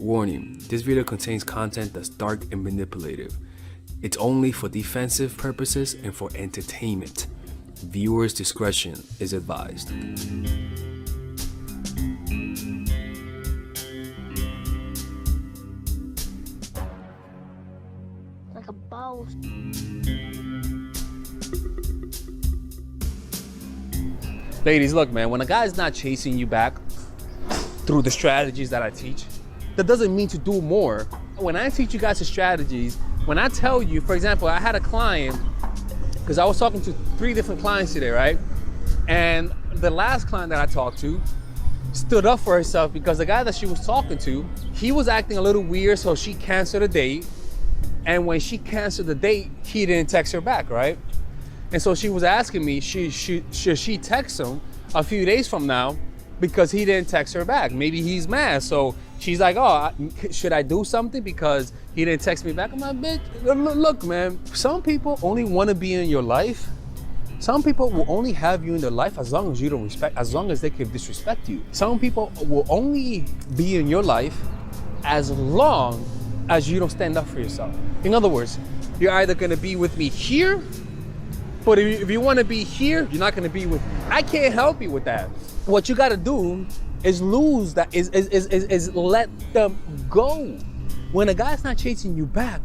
Warning, this video contains content that's dark and manipulative. It's only for defensive purposes and for entertainment. Viewers' discretion is advised. Like a boss. Ladies, look, man, when a guy's not chasing you back through the strategies that I teach, that doesn't mean to do more. When I teach you guys the strategies, when I tell you, for example, I had a client, because I was talking to 3 different clients today, right? And the last client that I talked to stood up for herself because the guy that she was talking to, he was acting a little weird, so she canceled a date. And when she canceled the date, he didn't text her back, right? And so she was asking me, should she text him a few days from now because he didn't text her back? Maybe he's mad. So she's like, oh, should I do something because he didn't text me back? I'm like, bitch, look, man, some people only want to be in your life. Some people will only have you in their life as long as you don't respect, as long as they can disrespect you. Some people will only be in your life as long as you don't stand up for yourself. In other words, you're either going to be with me here, but if you want to be here, you're not going to be with me. I can't help you with that. What you got to do is lose that, is let them go. When a guy's not chasing you back,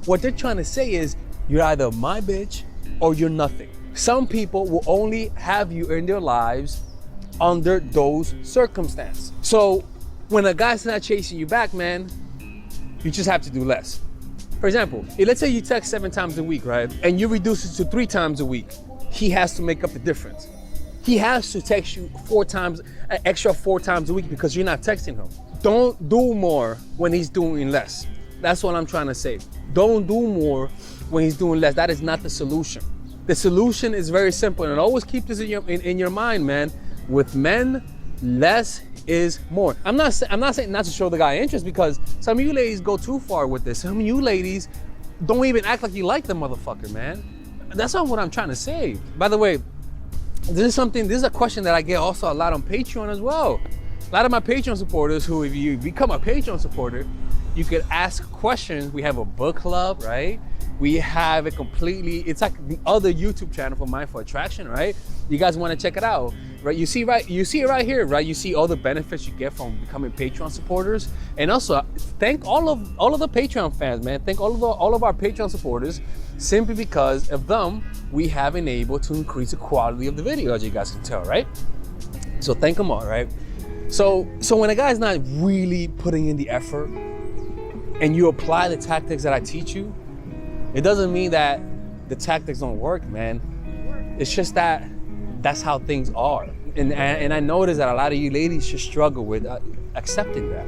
what they're trying to say is you're either my bitch or you're nothing. Some people will only have you in their lives under those circumstances. So when a guy's not chasing you back, man, you just have to do less. For example, let's say you text 7 times a week, right? And you reduce it to 3 times a week. He has to make up the difference. He has to text you 4 times, an extra 4 times a week because you're not texting him. Don't do more when he's doing less. That's what I'm trying to say. Don't do more when he's doing less. That is not the solution. The solution is very simple, and always keep this in your mind, man. With men, less is more. I'm not saying not to show the guy interest, because some of you ladies go too far with this. Some of you ladies don't even act like you like the motherfucker, man. That's not what I'm trying to say. By the way, this is a question that I get also a lot on Patreon as well. A lot of my Patreon supporters who, if you become a Patreon supporter, you could ask questions. We have a book club, right? We have it completely, it's like the other YouTube channel for Mindful Attraction, right? You guys want to check it out, right? You see it right here, right? You see all the benefits you get from becoming Patreon supporters. And also thank all of the Patreon fans, man. Thank all of our Patreon supporters. Simply because of them, we have been able to increase the quality of the video, as you guys can tell, right? So thank them all, right? So when a guy's not really putting in the effort and you apply the tactics that I teach you, it doesn't mean that the tactics don't work, man. It's just that that's how things are. And I notice that a lot of you ladies just struggle with accepting that.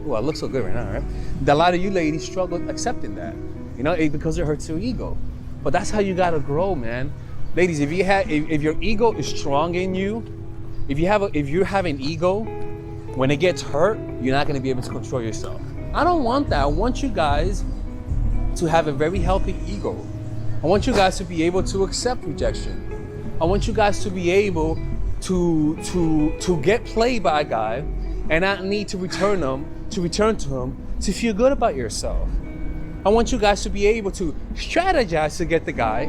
Well, it looks so good right now, right? A lot of you ladies struggle with accepting that, you know, because it hurts your ego. But that's how you gotta grow, man. Ladies, if your ego is strong in you, if you have an ego, when it gets hurt, you're not gonna be able to control yourself. I don't want that. I want you guys to have a very healthy ego. I want you guys to be able to accept rejection. I want you guys to be able to get played by a guy and not need to return to him to feel good about yourself. I want you guys to be able to strategize to get the guy,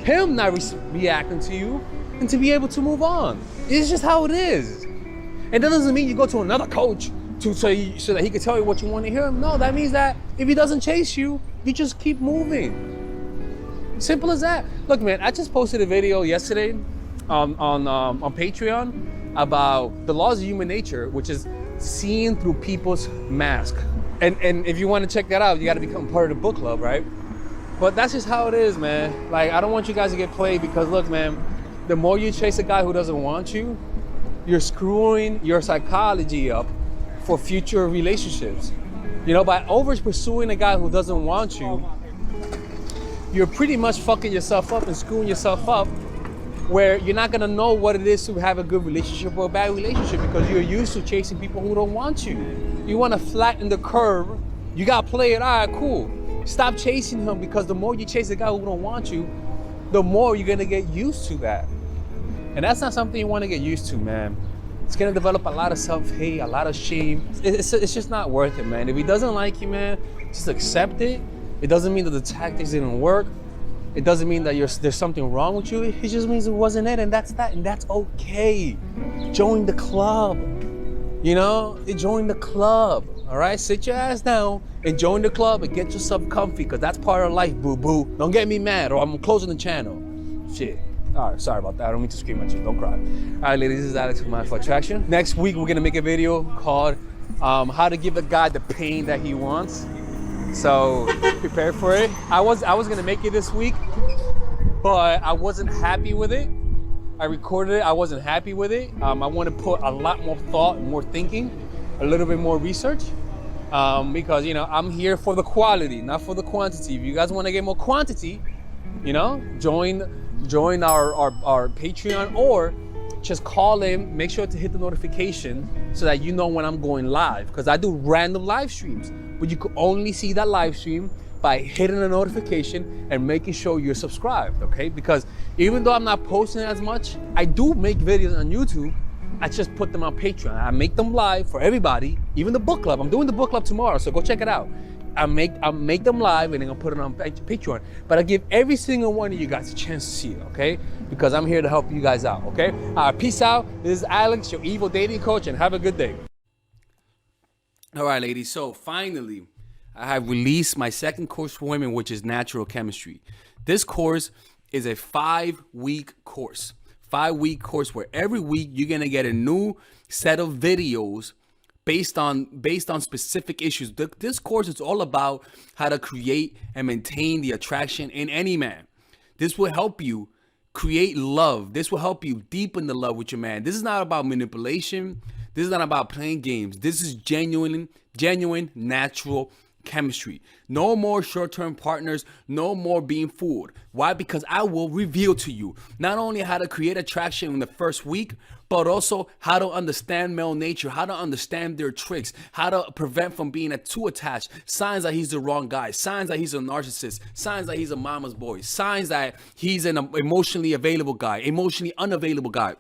him not reacting to you, and to be able to move on. It's just how it is. And that doesn't mean you go to another coach so that he can tell you what you want to hear. No, that means that if he doesn't chase you, you just keep moving. Simple as that. Look, man, I just posted a video yesterday on Patreon about the laws of human nature, which is seeing through people's mask. And if you want to check that out, you got to become part of the book club, right? But that's just how it is, man. Like, I don't want you guys to get played, because look, man, the more you chase a guy who doesn't want you, you're screwing your psychology up for future relationships. You know, by over pursuing a guy who doesn't want you, you're pretty much fucking yourself up and screwing yourself up, where you're not gonna know what it is to have a good relationship or a bad relationship, because you're used to chasing people who don't want you. You wanna flatten the curve. You gotta play it, all right, cool. Stop chasing him, because the more you chase a guy who don't want you, the more you're gonna get used to that. And that's not something you wanna get used to, man. It's gonna develop a lot of self-hate, a lot of shame. It's just not worth it, man. If he doesn't like you, man, just accept it. It doesn't mean that the tactics didn't work. It doesn't mean that there's something wrong with you. It just means it wasn't it, and that's that, and that's okay. Join the club. You know, join the club. All right, sit your ass down and join the club and get yourself comfy, because that's part of life, boo-boo. Don't get me mad or I'm closing the channel. Shit. All right, sorry about that. I don't mean to scream at you. Don't cry. All right, ladies, this is Alex from Mindful Attraction. Next week, we're gonna make a video called how to give a guy the pain that he wants. So prepare for it. I was gonna make it this week, but I wasn't happy with it. I recorded it. I wasn't happy with it. I want to put a lot more thought, more thinking, a little bit more research, because you know I'm here for the quality, not for the quantity. If you guys want to get more quantity, you know, join our Patreon, or just call in. Make sure to hit the notification so that you know when I'm going live, because I do random live streams, but you can only see that live stream by hitting the notification and making sure you're subscribed, okay? Because even though I'm not posting as much, I do make videos on YouTube. I just put them on Patreon. I make them live for everybody, even the book club. I'm doing the book club tomorrow, so go check it out. I make them live and then I'll put it on Patreon. But I give every single one of you guys a chance to see it, okay? Because I'm here to help you guys out, okay? Peace out. This is Alex, your evil dating coach, and have a good day. All right, ladies. So finally, I have released my second course for women, which is Natural Chemistry. This course is a 5-week course. 5-week course where every week you're gonna get a new set of videos based on specific issues. This course is all about how to create and maintain the attraction in any man. This will help you create love. This will help you deepen the love with your man. This is not about manipulation. This is not about playing games. This is genuine natural chemistry. No more short-term partners, no more being fooled. Why? Because I will reveal to you not only how to create attraction in the first week, but also how to understand male nature, how to understand their tricks, how to prevent from being too attached, signs that he's the wrong guy, signs that he's a narcissist, signs that he's a mama's boy, signs that he's an emotionally available guy, emotionally unavailable guy.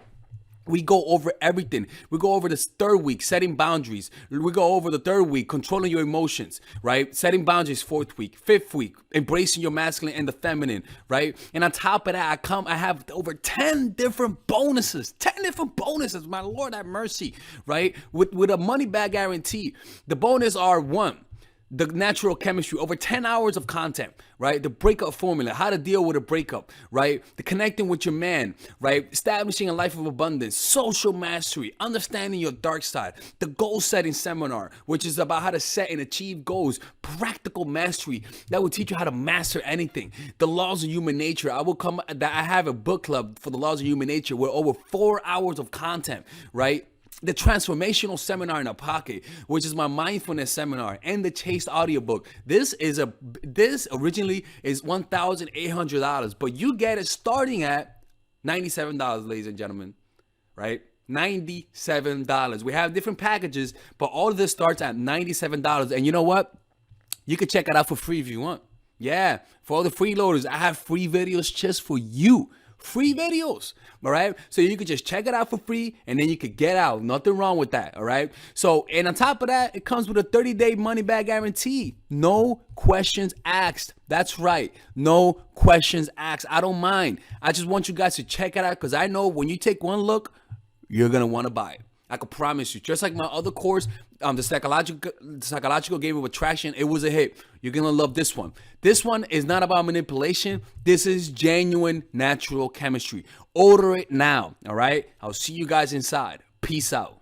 We go over everything. We go over this 3rd week, setting boundaries. We go over the 3rd week, controlling your emotions, right? Setting boundaries, 4th week. 5th week, embracing your masculine and the feminine, right? And on top of that, I have over 10 different bonuses. 10 different bonuses, my Lord have mercy, right? With a money back guarantee. The bonus are 1, the natural chemistry, over 10 hours of content, right? The breakup formula, how to deal with a breakup, right? The connecting with your man, right? Establishing a life of abundance, social mastery, understanding your dark side, the goal setting seminar, which is about how to set and achieve goals, practical mastery that will teach you how to master anything, the laws of human nature. I have a book club for the laws of human nature with over 4 hours of content, right? The transformational seminar in a pocket, which is my mindfulness seminar, and the Chased audiobook. This originally is $1,800, but you get it starting at $97, ladies and gentlemen, right? $97. We have different packages, but all of this starts at $97. And you know what? You can check it out for free if you want. Yeah, for all the freeloaders, I have free videos just for you. Free videos, all right? So you could just check it out for free and then you could get out. Nothing wrong with that, all right? So, and on top of that, it comes with a 30-day money-back guarantee. No questions asked. That's right. No questions asked. I don't mind. I just want you guys to check it out because I know when you take one look, you're going to want to buy it. I can promise you. Just like my other course, the psychological game of attraction, it was a hit. You're gonna love this one. This one is not about manipulation. This is genuine natural chemistry. Order it now. All right. I'll see you guys inside. Peace out.